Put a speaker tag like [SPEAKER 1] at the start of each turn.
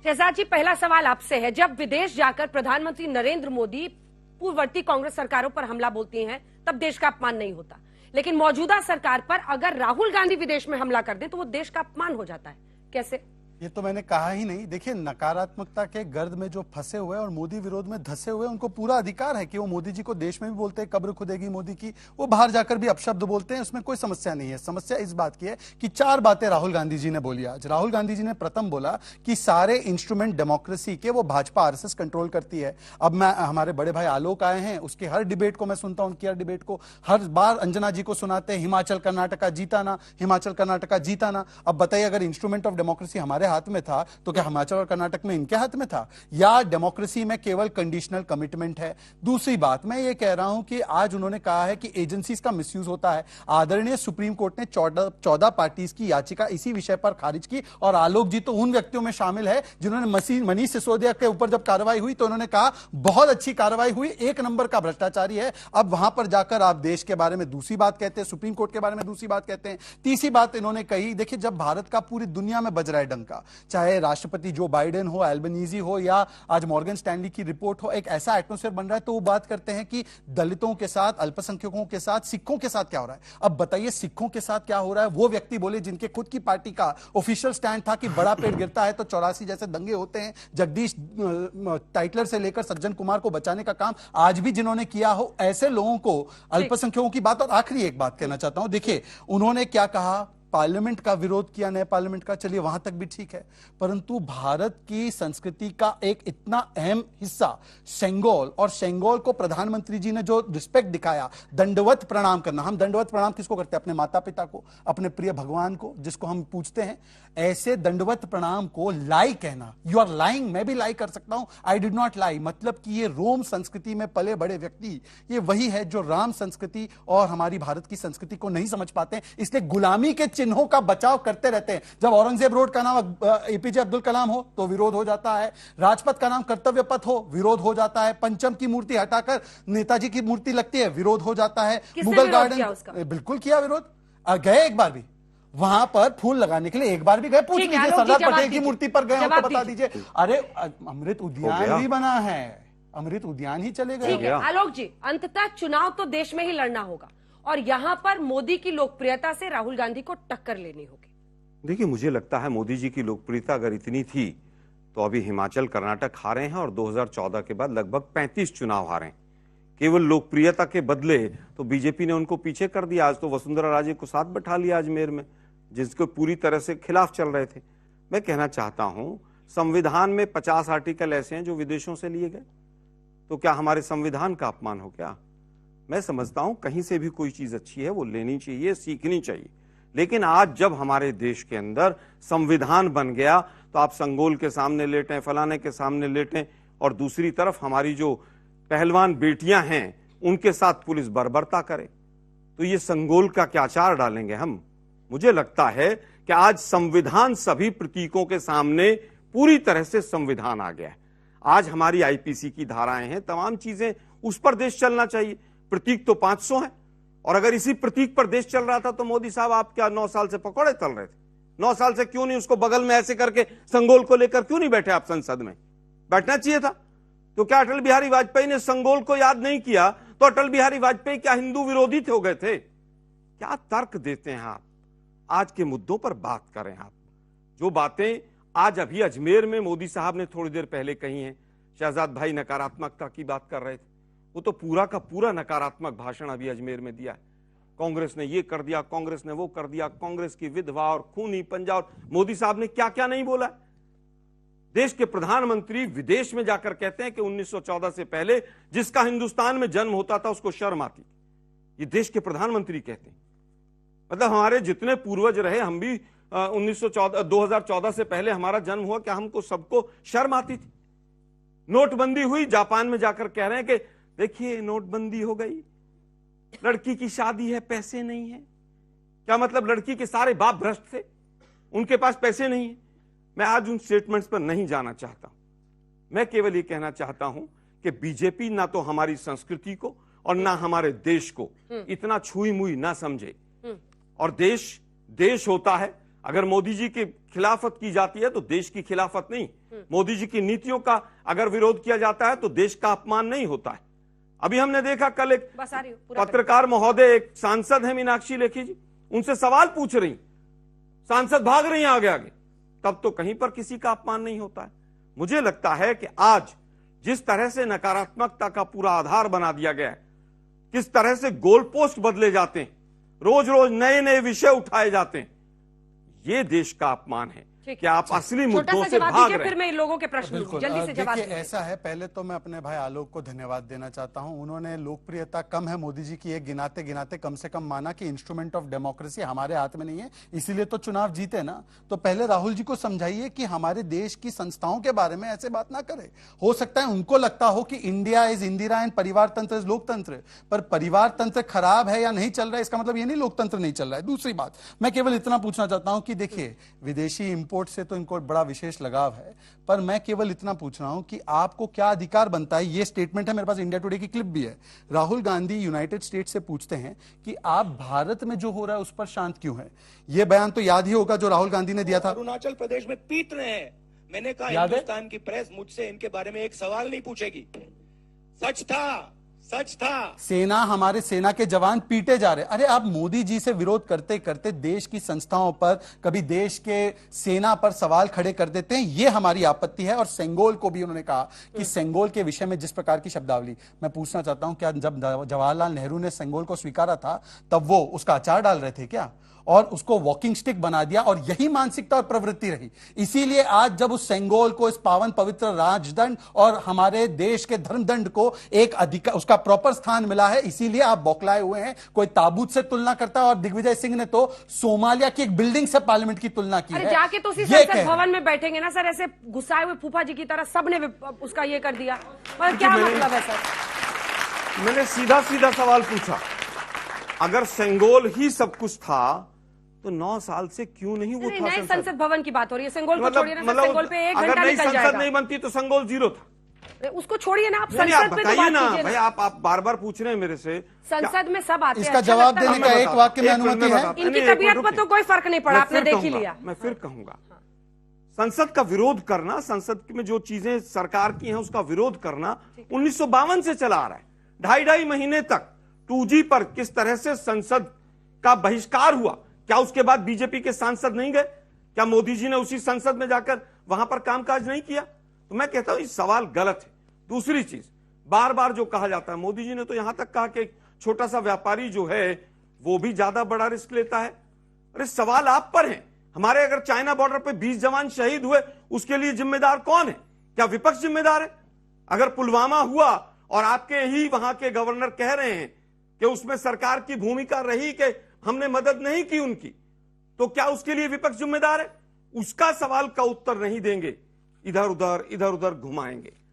[SPEAKER 1] शहजाद जी, पहला सवाल आपसे है। जब विदेश जाकर प्रधानमंत्री नरेंद्र मोदी पूर्ववर्ती कांग्रेस सरकारों पर हमला बोलते हैं तब देश का अपमान नहीं होता, लेकिन मौजूदा सरकार पर अगर राहुल गांधी विदेश में हमला कर दें तो वो देश का अपमान हो जाता है। कैसे?
[SPEAKER 2] ये तो मैंने कहा ही नहीं। देखिए, नकारात्मकता के गर्द में जो फंसे हुए और मोदी विरोध में धंसे हुए, उनको पूरा अधिकार है कि वो मोदी जी को देश में भी बोलते हैं कब्र खुदेगी मोदी की, वो बाहर जाकर भी अपशब्द बोलते हैं, उसमें कोई समस्या नहीं है। समस्या इस बात की है कि 4 बातें राहुल गांधी जी ने बोली आज। राहुल गांधी जी ने प्रथम बोला कि सारे इंस्ट्रूमेंट डेमोक्रेसी के वो भाजपा आरएसएस कंट्रोल करती है। अब मैं, हमारे बड़े भाई आलोक आए हैं, उसके हर डिबेट को मैं सुनता हूं, उनकी हर डिबेट को हर बार अंजना जी को सुनाते हैं, हिमाचल कर्नाटका जीताना, हिमाचल कर्नाटका जीताना। अब बताइए, अगर इंस्ट्रूमेंट ऑफ डेमोक्रेसी हमारे हाथ में था तो क्या हिमाचल और कर्नाटक में इनके हाथ में था? या डेमोक्रेसी में केवल कंडीशनल कमिटमेंट है? दूसरी बात, मैं ये कह रहा हूं कि आज उन्होंने कहा है कि एजेंसीज का मिसयूज होता है। आदरणीय सुप्रीम कोर्ट ने 14 पार्टीज की याचिका इसी विषय पर खारिज की, और आलोक जी तो उन व्यक्तियों में शामिल है जिन्होंने मनीष सिसोदिया के ऊपर जब कार्रवाई हुई तो उन्होंने कहा बहुत अच्छी कार्रवाई हुई, 1 नंबर का भ्रष्टाचारी है। अब वहां पर जाकर आप देश के बारे में दूसरी बात कहते हैं, सुप्रीम कोर्ट के बारे में दूसरी बात कहते हैं। तीसरी बात इन्होंने कही, देखिए, जब भारत का पूरी दुनिया में बज रहा है डंका, चाहे राष्ट्रपति जो बाइडेन हो, एल्बनीजी हो, या आज मॉर्गन स्टैनली की रिपोर्ट हो, एक ऐसा एटमॉस्फेयर बन रहा है तो वो बात करते हैं कि दलितों के साथ, अल्पसंख्यकों के साथ, सिखों के साथ क्या हो रहा है। अब बताइए, सिखों के साथ क्या हो रहा है? वो व्यक्ति बोले जिनके खुद की पार्टी का ऑफिशियल स्टैंड था कि बड़ा पेड़ गिरता है तो 84 जैसे दंगे होते हैं। जगदीश टाइटलर से लेकर सज्जन कुमार को बचाने का काम आज भी जिन्होंने किया हो, ऐसे लोगों को, अल्पसंख्यकों की बात। और आखिरी एक बात कहना चाहता हूं, देखिए, उन्होंने क्या कहा, पार्लियामेंट का विरोध किया, नए पार्लियामेंट का, चलिए वहां तक भी ठीक है, परंतु भारत की संस्कृति का एक इतना अहम हिस्सा सेंगोल, और सेंगोल को प्रधानमंत्री जी ने जो रिस्पेक्ट दिखाया, दंडवत प्रणाम करना। हम दंडवत प्रणाम किसको करते हैं? अपने माता पिता को, अपने प्रिय भगवान को, जिसको हम पूजते हैं। ऐसे दंडवत प्रणाम को लाई कहना, यू आर लाइंग, मैं भी लाई कर सकता हूं, आई डिड नॉट लाई, मतलब कि ये रोम संस्कृति में पले बड़े व्यक्ति, ये वही है जो राम संस्कृति और हमारी भारत की संस्कृति को नहीं समझ पाते हैं, इसलिए गुलामी के चिन्हों का बचाव करते रहते हैं। जब औरंगजेब रोड का नाम एपीजे अब्दुल कलाम हो तो विरोध हो जाता है, राजपथ का नाम कर्तव्य पथ हो, विरोध हो जाता है, पंचम की मूर्ति हटाकर नेताजी की मूर्ति लगती है, विरोध हो जाता है, मुगल गार्डन बिल्कुल किया विरोध, गए एक बार भी वहां पर फूल लगाने के लिए, एक बार भी गए? पूछ लीजिए, सरदार पटेल की मूर्ति पर गए हो तो बता दीजिए। अरे अमृत उद्यान भी बना है, अमृत उद्यान ही चले गए।
[SPEAKER 1] आलोक जी, अंततः चुनाव तो देश में ही लड़ना होगा और यहां पर मोदी की लोकप्रियता से राहुल गांधी को टक्कर लेनी होगी।
[SPEAKER 3] देखिए, मुझे लगता है मोदी जी की लोकप्रियता अगर इतनी थी तो अभी हिमाचल कर्नाटक हारे हैं और 2014 के बाद लगभग 35 चुनाव हारे हैं। केवल लोकप्रियता के बदले तो बीजेपी ने उनको पीछे कर दिया। आज तो वसुंधरा राजे को साथ बैठा लिया अजमेर में, जिसको पूरी तरह से खिलाफ चल रहे थे। मैं कहना चाहता हूं, संविधान में 50 आर्टिकल ऐसे हैं जो विदेशों से लिए गए, तो क्या हमारे संविधान का अपमान हो क्या? मैं समझता हूं कहीं से भी कोई चीज अच्छी है वो लेनी चाहिए, सीखनी चाहिए, लेकिन आज जब हमारे देश के अंदर संविधान बन गया तो आप संगोल के सामने लेटें, फलाने के सामने लेटें, और दूसरी तरफ हमारी जो पहलवान बेटियां हैं उनके साथ पुलिस बर्बरता करे, तो ये संगोल का क्या आचार डालेंगे हम? मुझे लगता है कि आज संविधान सभी प्रतीकों के सामने पूरी तरह से संविधान आ गया है। आज हमारी आईपीसी की धाराएं हैं, तमाम चीजें, उस पर देश चलना चाहिए। प्रतीक तो 500 है, और अगर इसी प्रतीक पर देश चल रहा था तो मोदी साहब आप क्या 9 साल से पकौड़े तल रहे थे? 9 साल से क्यों नहीं उसको बगल में ऐसे करके संगोल को लेकर क्यों नहीं बैठे आप संसद में? बैठना चाहिए था। तो क्या अटल बिहारी वाजपेयी ने संगोल को याद नहीं किया तो अटल बिहारी वाजपेयी क्या हिंदू विरोधी हो गए थे? क्या तर्क देते हैं आप? आज के मुद्दों पर बात करें आप। जो बातें आज अभी अजमेर में मोदी साहब ने थोड़ी देर पहले कही हैं, शहजाद भाई नकारात्मकता की बात कर रहे थे, वो तो पूरा का पूरा नकारात्मक भाषण अभी अजमेर में दिया है। कांग्रेस ने ये कर दिया, कांग्रेस ने वो कर दिया, कांग्रेस की विधवा और खूनी पंजा, और मोदी साहब ने क्या क्या नहीं बोला। देश के प्रधानमंत्री विदेश में जाकर कहते हैं कि 1914 से पहले जिसका हिंदुस्तान में जन्म होता था उसको शर्म आती। ये देश के प्रधानमंत्री कहते हैं। मतलब हमारे जितने पूर्वज रहे, हम भी 2014 से पहले हमारा जन्म हुआ, क्या हमको सबको शर्म आती थी? नोटबंदी हुई, जापान में जाकर कह रहे हैं कि देखिए नोटबंदी हो गई, लड़की की शादी है, पैसे नहीं है। क्या मतलब लड़की के सारे बाप भ्रष्ट थे, उनके पास पैसे नहीं है? मैं आज उन स्टेटमेंट्स पर नहीं जाना चाहता। मैं केवल ये कहना चाहता हूं कि बीजेपी ना तो हमारी संस्कृति को और ना हमारे देश को इतना छुई मुई ना समझे। और देश देश होता है, अगर मोदी जी की खिलाफत की जाती है तो देश की खिलाफत नहीं, मोदी जी की नीतियों का अगर विरोध किया जाता है तो देश का अपमान नहीं होता है। अभी हमने देखा कल एक
[SPEAKER 1] बस आ रही हूं, पूरा
[SPEAKER 3] पत्रकार महोदय, एक सांसद है मीनाक्षी लेखी जी, उनसे सवाल पूछ रही, सांसद भाग रही हैं आगे आगे, तब तो कहीं पर किसी का अपमान नहीं होता है। मुझे लगता है कि आज जिस तरह से नकारात्मकता का पूरा आधार बना दिया गया है, किस तरह से गोल पोस्ट बदले जाते हैं, रोज रोज नए नए विषय उठाए जाते हैं, ये देश का अपमान है कि आप असली मुद्दों से भाग रहे हैं।
[SPEAKER 1] फिर मैं इन लोगों के प्रश्न लूं, जल्दी से जवाब
[SPEAKER 2] देखिए
[SPEAKER 1] दीजिए।
[SPEAKER 2] ऐसा है, पहले तो मैं अपने भाई आलोक को धन्यवाद देना चाहता हूं। उन्होंने लोकप्रियता कम है मोदी जी की, एक गिनाते गिनाते कम से कम माना कि इंस्ट्रूमेंट ऑफ डेमोक्रेसी हमारे हाथ में नहीं है, इसीलिए तो चुनाव जीते ना। तो पहले राहुल जी को समझाइए कि हमारे देश की संस्थाओं के बारे में ऐसे बात ना करें। हो सकता है उनको लगता हो कि इंडिया इज इंदिरा एंड परिवार तंत्र इज लोकतंत्र, पर परिवार तंत्र खराब है या नहीं चल रहा है इसका मतलब ये नहीं लोकतंत्र नहीं चल रहा है। दूसरी बात, मैं केवल इतना पूछना चाहता हूं कि देखिए विदेशी इंपोर्ट से तो इनको बड़ा विशेष लगाव है, पर मैं केवल इतना पूछ रहा हूं कि आपको क्या अधिकार बनता है, ये स्टेटमेंट है मेरे पास, इंडिया टुडे की क्लिप भी है। राहुल गांधी यूनाइटेड स्टेट से पूछते हैं कि आप भारत में जो हो रहा है उस पर शांत क्यों है। ये बयान तो याद ही होगा जो राहुल गांधी ने दिया था।
[SPEAKER 4] अरुणाचल प्रदेश में पीट रहे हैं, मैंने कहा हिंदुस्तान की प्रेस मुझसे इनके बारे में एक सवाल नहीं पूछेगी। सच था, सच था।
[SPEAKER 2] सेना, हमारे सेना के जवान पीटे जा रहे। अरे आप मोदी जी से विरोध करते करते देश की संस्थाओं पर, कभी देश के सेना पर सवाल खड़े कर देते हैं, ये हमारी आपत्ति है। और सेंगोल को भी उन्होंने कहा कि सेंगोल के विषय में जिस प्रकार की शब्दावली, मैं पूछना चाहता हूं क्या जब जवाहरलाल नेहरू ने सेंगोल को स्वीकारा था तब वो उसका अचार डाल रहे थे क्या, और उसको वॉकिंग स्टिक बना दिया, और यही मानसिकता और प्रवृत्ति रही। इसीलिए आज जब उस सेंगोल को, इस पावन पवित्र राजदंड और हमारे देश के धर्मदंड को एक अधिकार, उसका प्रॉपर स्थान मिला है, इसीलिए आप बौखलाए हुए हैं। कोई ताबूत से तुलना करता है, और दिग्विजय सिंह ने तो सोमालिया की एक बिल्डिंग से पार्लियामेंट की तुलना की है।
[SPEAKER 1] जाके तो उसी संसद भवन में बैठेंगे ना सर, ऐसे गुस्साए हुए फूफा जी की तरह सबने उसका ये कर दिया, पर क्या मतलब है सर?
[SPEAKER 3] मैंने सीधा सीधा सवाल पूछा, अगर सेंगोल ही सब कुछ था तो 9 साल से क्यों नहीं वो था?
[SPEAKER 1] नए संसद भवन की बात हो रही है, सेंगोल को छोड़िए ना, सेंगोल पे 1 घंटा निकल जाएगा।
[SPEAKER 3] संसद नहीं बनती तो सेंगोल जीरो था,
[SPEAKER 1] उसको छोड़िए ना, आप
[SPEAKER 3] नहीं, आप
[SPEAKER 1] संसद पे तो
[SPEAKER 3] बताइए
[SPEAKER 1] बात
[SPEAKER 3] ना
[SPEAKER 1] कीजिए
[SPEAKER 3] भाई, आप बार बार पूछ रहे हैं मेरे से।
[SPEAKER 1] संसद में सब आते हैं,
[SPEAKER 2] इसका
[SPEAKER 1] अच्छा
[SPEAKER 2] जवाब
[SPEAKER 1] लगता है?
[SPEAKER 2] देने का एक वाक्य में अनुमति है।
[SPEAKER 1] इनकी तबीयत पर तो कोई फर्क नहीं पड़ा, आपने देख ही लिया।
[SPEAKER 3] मैं फिर कहूंगा, संसद का विरोध करना, संसद में जो चीजें सरकार की हैं उसका विरोध करना 1952 से चला आ रहा है। 2.5 महीने तक 2G पर किस तरह से संसद का बहिष्कार हुआ, क्या उसके बाद बीजेपी के सांसद नहीं गए? क्या मोदी जी ने उसी संसद में जाकर वहां पर कामकाज नहीं किया? तो मैं कहता हूं ये सवाल गलत है। दूसरी चीज, बार बार जो कहा जाता है, मोदी जी ने तो यहां तक कहा कि छोटा सा व्यापारी जो है वो भी ज्यादा बड़ा रिस्क लेता है। अरे सवाल आप पर है। हमारे अगर चाइना बॉर्डर पे 20 जवान शहीद हुए, उसके लिए जिम्मेदार कौन है? क्या विपक्ष जिम्मेदार है? अगर पुलवामा हुआ और आपके ही वहां के गवर्नर कह रहे हैं कि उसमें सरकार की भूमिका रही कि हमने मदद नहीं की उनकी, तो क्या उसके लिए विपक्ष जिम्मेदार है? उसका सवाल का उत्तर नहीं देंगे, इधर उधर घुमाएंगे।